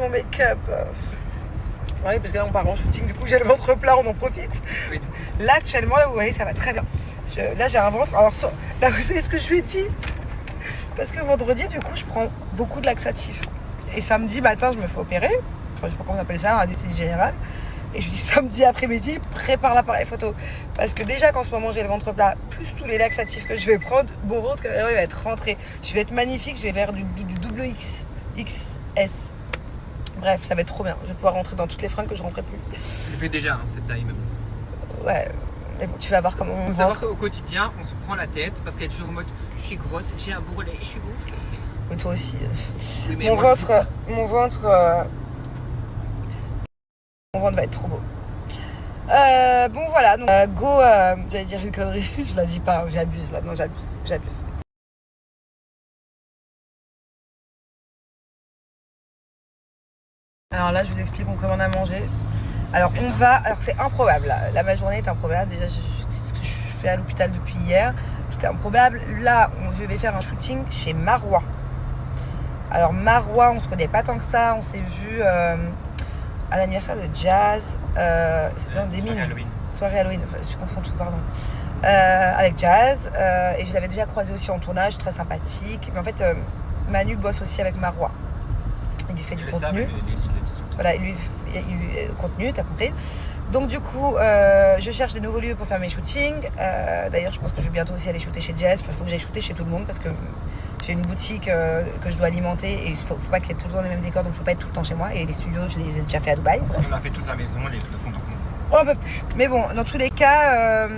mon make-up. Oui, parce que là on part en shooting, du coup j'ai le ventre plat, on en profite. Oui. Là actuellement, là vous voyez, ça va très bien. Là j'ai un ventre. Alors là vous savez ce que je lui ai dit? Parce que vendredi, du coup, je prends beaucoup de laxatifs. Et samedi matin, je me fais opérer. Enfin, je sais pas comment on appelle ça, un anesthésie générale. Et je dis samedi après-midi, prépare l'appareil photo. Parce que déjà qu'en ce moment j'ai le ventre plat, plus tous les laxatifs que je vais prendre, mon ventre il va être rentré. Je vais être magnifique, je vais vers du double X, XS. Bref, ça va être trop bien. Je vais pouvoir rentrer dans toutes les fringues que je rentrais plus. Je le fais déjà, cette taille même. Ouais, mais bon, tu vas voir comment on Faut savoir ventre. qu'au quotidien, on se prend la tête parce qu'elle est toujours en mode je suis grosse, j'ai un bourrelet, je suis gonflée. Mais toi aussi. Oui, mais Mon moi, ventre va être trop beau. Bon voilà, donc go, j'allais dire une connerie, je la dis pas, j'abuse là, non j'abuse. Alors là je vous explique, on commande à manger. Alors on va, alors c'est improbable, là ma journée est improbable, déjà ce que je fais à l'hôpital depuis hier, tout est improbable. Là je vais faire un shooting chez Marois. Alors Marois, on se connaît pas tant que ça, on s'est vu à l'anniversaire de Jazz, c'était dans des mines. Soirée Halloween, je confonds tout, pardon. Avec Jazz, et je l'avais déjà croisé aussi en tournage, très sympathique. Mais en fait, Manu bosse aussi avec Marois. Il lui fait du contenu. Voilà, il lui contenu, t'as compris. Donc du coup, je cherche des nouveaux lieux pour faire mes shootings. D'ailleurs, je pense que je vais bientôt aussi aller shooter chez Jazz. Il faut que j'aille shooter chez tout le monde parce que j'ai une boutique que je dois alimenter et il faut pas qu'il y ait toujours les mêmes décors, donc je peux pas être tout le temps chez moi. Et les studios, je les ai déjà fait à Dubaï. On l'a fait toute sa maison, les de fond en comble. On peut plus. Mais bon, dans tous les cas,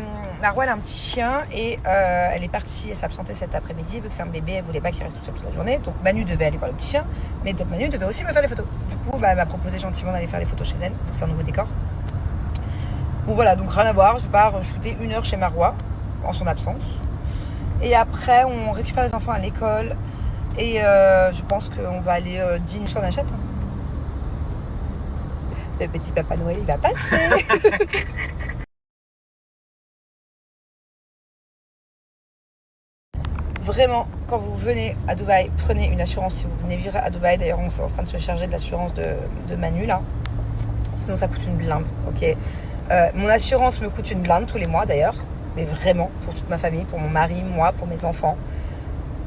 Marois elle a un petit chien et elle est partie, elle s'est absentée cet après-midi vu que c'est un bébé, elle voulait pas qu'il reste tout seul toute la journée. Donc Manu devait aller voir le petit chien, mais Manu devait aussi me faire des photos. Du coup, elle m'a proposé gentiment d'aller faire les photos chez elle, vu que c'est un nouveau décor. Bon voilà, donc rien à voir, je pars shooter 1 heure chez Marois en son absence. Et après, on récupère les enfants à l'école et je pense qu'on va aller dîner sur la chatte. Le petit Papa Noël, il va passer. Vraiment, quand vous venez à Dubaï, prenez une assurance si vous venez vivre à Dubaï. D'ailleurs, on est en train de se charger de l'assurance de Manu, là. Sinon, ça coûte une blinde, ok. Mon assurance me coûte une blinde tous les mois, d'ailleurs. Mais vraiment, pour toute ma famille, pour mon mari, moi, pour mes enfants.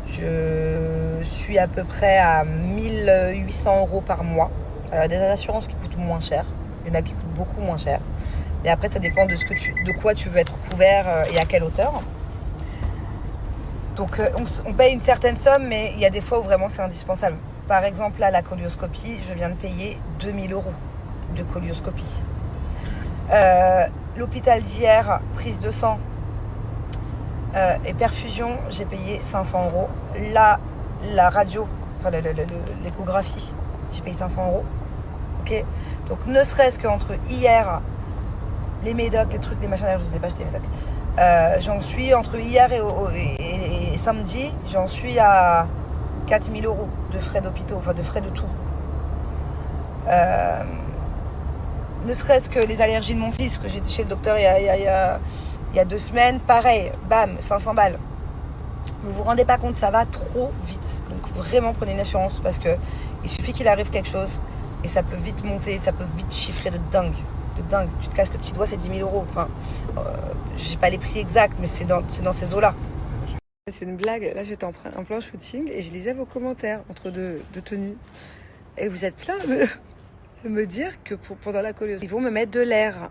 Je suis à peu près à 1800 € par mois. Des assurances qui coûtent moins cher. Il y en a qui coûtent beaucoup moins cher. Et après, ça dépend de quoi tu veux être couvert et à quelle hauteur. Donc on paye une certaine somme, mais il y a des fois où vraiment c'est indispensable. Par exemple, là, la colioscopie, je viens de payer 2000 € de colioscopie. L'hôpital d'hier, prise de sang et perfusion, j'ai payé 500 €. Là, la radio, enfin l'échographie, j'ai payé 500 €. Ok. Donc ne serait-ce qu'entre hier, les médocs, les trucs, les machins, je ne sais pas, j'étais médoc. J'en suis entre hier et samedi, j'en suis à 4000 € de frais d'hôpitaux, enfin de frais de tout. Ne serait-ce que les allergies de mon fils, que j'étais chez le docteur il y a 2 semaines, pareil, bam, 500 balles. Vous vous rendez pas compte, ça va trop vite. Donc vraiment prenez une assurance parce que il suffit qu'il arrive quelque chose et ça peut vite monter, ça peut vite chiffrer de dingue. Tu te casses le petit doigt, c'est 10 000 €. Enfin, j'ai pas les prix exacts, mais c'est dans ces eaux-là. C'est une blague. Là, j'étais en plein shooting et je lisais vos commentaires entre deux tenues. Et vous êtes plein de me dire que pendant la coliose, ils vont me mettre de l'air.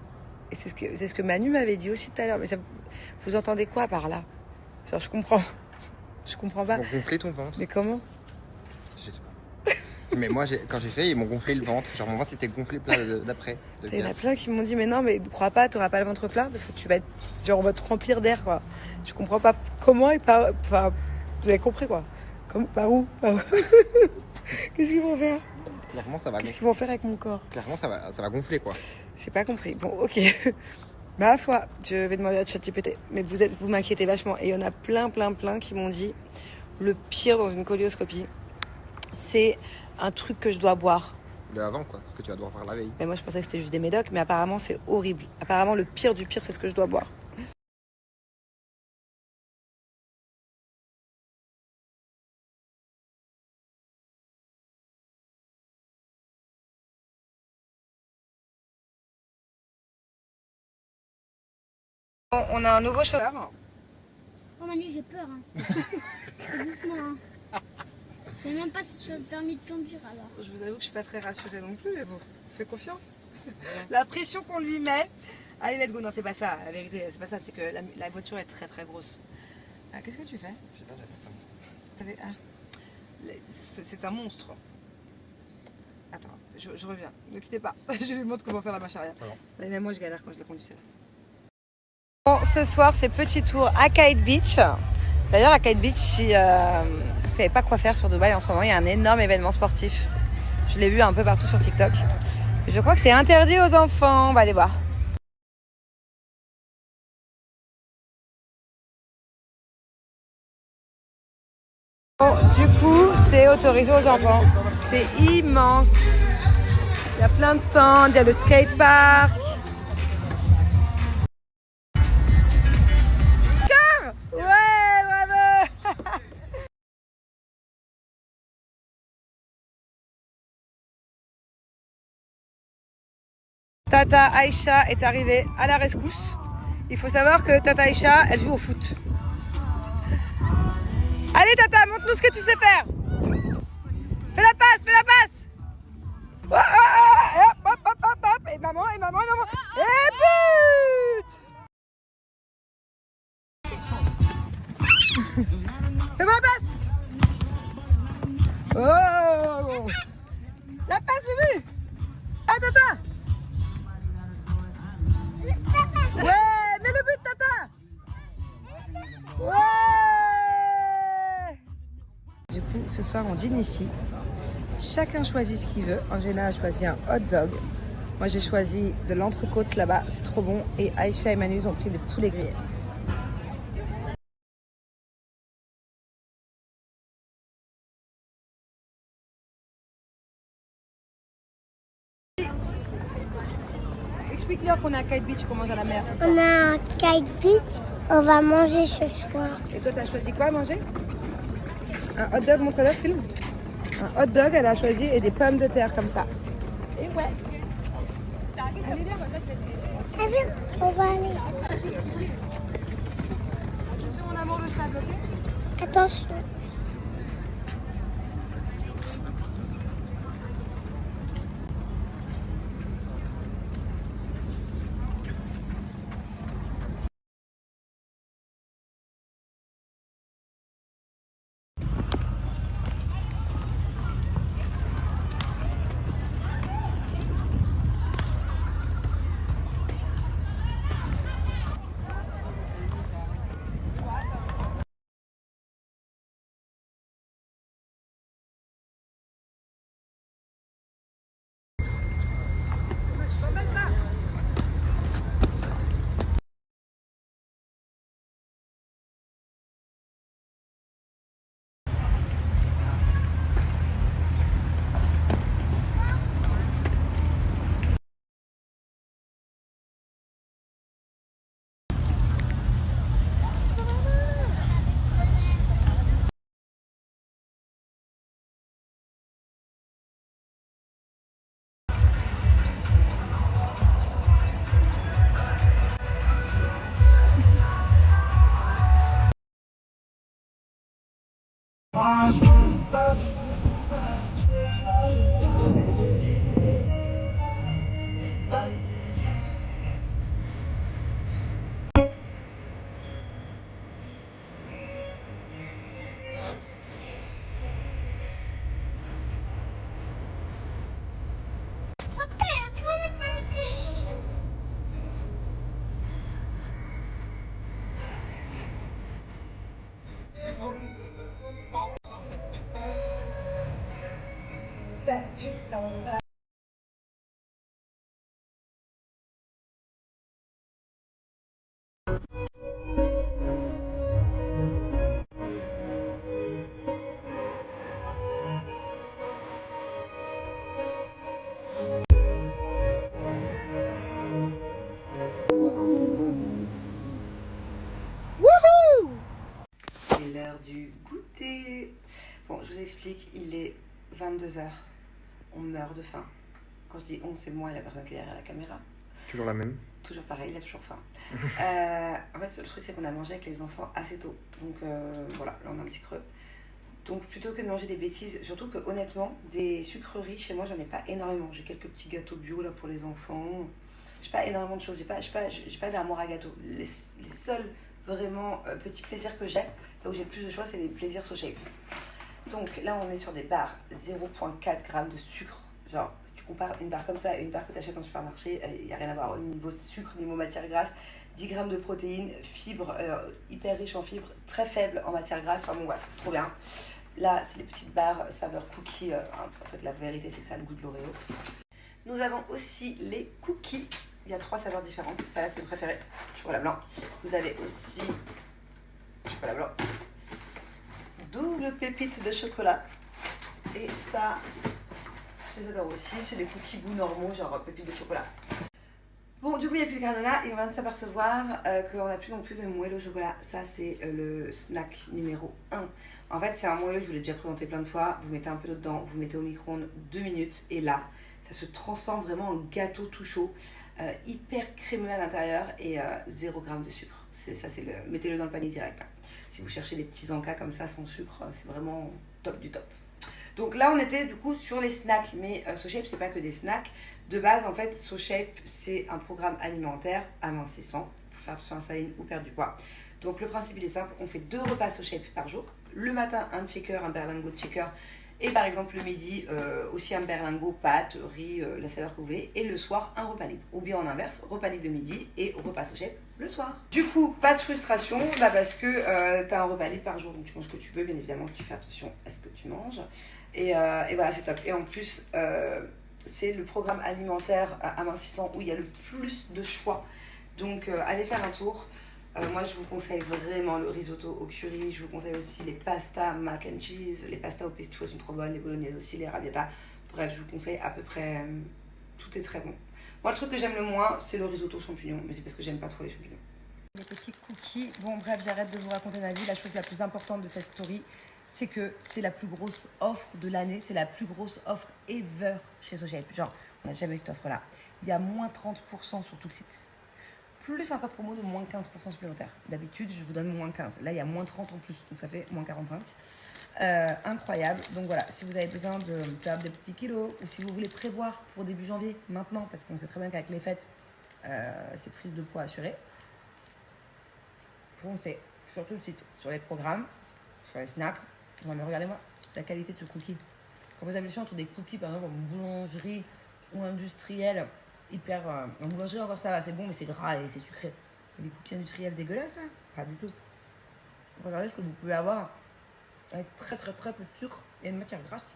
Et c'est ce que Manu m'avait dit aussi tout à l'heure. Mais vous entendez quoi par là? Genre, je comprends pas. Ils m'ont gonflé ton ventre. Mais comment? Je sais pas. Mais moi, quand j'ai fait, ils m'ont gonflé le ventre. Genre, mon ventre était gonflé plat d'après. Il y en a plein qui m'ont dit, mais non, mais ne crois pas, t'auras pas le ventre plat parce que tu vas être. Genre, on va te remplir d'air, quoi. Je comprends pas comment et pas. Enfin, vous avez compris, quoi. Par où Qu'est-ce qu'ils vont faire? Clairement, ça va Qu'est-ce qu'ils vont faire avec mon corps? Clairement, ça va gonfler, quoi. J'ai pas compris. Bon, ok. Ma foi, je vais demander à ChatGPT. Mais vous m'inquiétez vachement. Et il y en a plein qui m'ont dit le pire dans une colioscopie, c'est un truc que je dois boire. De avant, quoi. Parce que tu vas devoir faire la veille. Mais moi, je pensais que c'était juste des médocs. Mais apparemment, c'est horrible. Apparemment, le pire du pire, c'est ce que je dois boire. Bon, on a un nouveau chauffeur. Oh Manu, j'ai peur. Hein. Doucement. Hein. Je sais même pas si j'ai le permis de conduire alors. Je vous avoue que je suis pas très rassurée non plus, mais bon, fais confiance. La pression qu'on lui met. Allez, let's go. Non, c'est pas ça. La vérité, c'est pas ça. C'est que la voiture est très très grosse. Ah, qu'est-ce que tu fais? Je sais pas, j'ai fait ça. C'est un monstre. Attends, je reviens. Ne quittez pas. Je lui montre comment faire la marche arrière. Mais même moi, je galère quand je la conduis celle-là. Bon, ce soir, c'est petit tour à Kite Beach. D'ailleurs, à Kite Beach, si vous ne savez pas quoi faire sur Dubaï en ce moment, il y a un énorme événement sportif. Je l'ai vu un peu partout sur TikTok. Je crois que c'est interdit aux enfants. On va aller voir. Bon, du coup, c'est autorisé aux enfants. C'est immense. Il y a plein de stands, il y a le skatepark. Ouais, bravo. Tata Aïcha est arrivée à la rescousse. Il faut savoir que Tata Aïcha, elle joue au foot. Allez Tata, montre-nous ce que tu sais faire. Fais la passe, fais la passe. Oh, oh, hop, hop, hop, hop. Et maman, et maman, et maman. Et but. Fais-moi la passe. Oh. La passe, bébé. Ah, Tata. Ouais, mets le but, Tata. Ouais. Du coup, ce soir, on dîne ici. Chacun choisit ce qu'il veut. Angela a choisi un hot dog. Moi, j'ai choisi de l'entrecôte là-bas. C'est trop bon. Et Aïcha et Manu ont pris des poulets grillés. Explique-leur qu'on est à Kite Beach, qu'on mange à la mer ce soir. On a un Kite Beach, on va manger ce soir. Et toi, t'as choisi quoi à manger? Un hot dog, montre-leur, film. Un hot dog, elle a choisi, et des pommes de terre comme ça. Et ouais. Allez, viens, Allez, on va aller. attention, mon amour, le sable, ok? Attention. C'est l'heure du goûter. Bon, je vous explique, il est 22 h. On meurt de faim. Quand je dis on, c'est moi et la personne qui est derrière la caméra. Toujours la même. Toujours pareil, il a toujours faim. En fait, le truc, c'est qu'on a mangé avec les enfants assez tôt. Donc voilà, là, on a un petit creux. Donc plutôt que de manger des bêtises, surtout que honnêtement, des sucreries, chez moi, j'en ai pas énormément. J'ai quelques petits gâteaux bio là pour les enfants. J'ai pas énormément de choses, j'ai pas d'amour à gâteau. Les seuls vraiment petits plaisirs que j'ai, là où j'ai le plus de choix, c'est les plaisirs SoShape. Donc là, on est sur des barres 0,4 g de sucre. Genre, si tu compares une barre comme ça et une barre que tu achètes en supermarché, il n'y a rien à voir au niveau sucre, niveau matière grasse. 10 g de protéines, fibres, hyper riches en fibres, très faibles en matière grasse. Enfin bon, ouais, c'est trop bien. Là, c'est les petites barres saveur cookie. En fait, la vérité, c'est que ça a le goût de l'Oreo. Nous avons aussi les cookies. Il y a 3 saveurs différentes. Ça, là, c'est le préféré. Chocolat blanc. Vous avez aussi chocolat blanc. Double pépite de chocolat. Et ça, je les adore aussi. C'est des cookies goût normaux, genre pépite de chocolat. Bon, du coup, il n'y a plus de granola et on vient de s'apercevoir qu'on n'a plus non plus de moelleux au chocolat. Ça, c'est le snack numéro 1. En fait, c'est un moelleux, je vous l'ai déjà présenté plein de fois. Vous mettez un peu d'eau dedans, vous mettez au micro-ondes 2 minutes et là, ça se transforme vraiment en gâteau tout chaud, hyper crémeux à l'intérieur et 0 g de sucre. Mettez-le dans le panier direct. Hein. Si vous cherchez des petits encas comme ça sans sucre, c'est vraiment top du top. Donc là, on était du coup sur les snacks, mais SoShape, c'est pas que des snacks. De base, en fait, SoShape, c'est un programme alimentaire amincissant pour faire sur un saline ou perdre du poids. Donc le principe, il est simple, on fait 2 repas SoShape par jour. Le matin, un shaker, un berlingot de shaker. Et par exemple, le midi, aussi un berlingot, pâtes, riz, la saveur que vous voulez. Et le soir, un repas libre. Ou bien en inverse, repas libre le midi et repas SoShape le soir. Du coup, pas de frustration, parce que tu as un repas libre par jour. Donc tu manges ce que tu veux, bien évidemment, tu fais attention à ce que tu manges. Et voilà, c'est top. Et en plus, c'est le programme alimentaire amincissant où il y a le plus de choix. Donc allez faire un tour. Moi, je vous conseille vraiment le risotto au curry. Je vous conseille aussi les pastas mac and cheese. Les pastas au pesto, elles sont trop bonnes. Les bolognaises aussi, les raviata. Bref, je vous conseille à peu près... tout est très bon. Moi, le truc que j'aime le moins, c'est le risotto champignons. Mais c'est parce que j'aime pas trop les champignons. Les petits cookies. Bon, bref, j'arrête de vous raconter ma vie. La chose la plus importante de cette story, c'est que c'est la plus grosse offre de l'année. C'est la plus grosse offre ever chez SoShape. Genre, on n'a jamais eu cette offre-là. Il y a moins 30% sur tout le site. Plus un code promo de moins 15% supplémentaire. D'habitude, je vous donne moins 15. Là, il y a moins 30 en plus, donc ça fait moins 45. Incroyable. Donc voilà, si vous avez besoin de perdre des petits kilos ou si vous voulez prévoir pour début janvier, maintenant, parce qu'on sait très bien qu'avec les fêtes, c'est prise de poids assurée, foncez sur tout le site, sur les programmes, sur les snacks. Non, mais regardez-moi la qualité de ce cookie. Quand vous avez le choix entre des cookies, par exemple, en boulangerie ou industrielle, hyper... en boulangerie encore ça va, c'est bon mais c'est gras et c'est sucré. Les cookies industriels dégueulasses, hein, pas du tout. Regardez ce que vous pouvez avoir avec très peu de sucre et une matière grasse.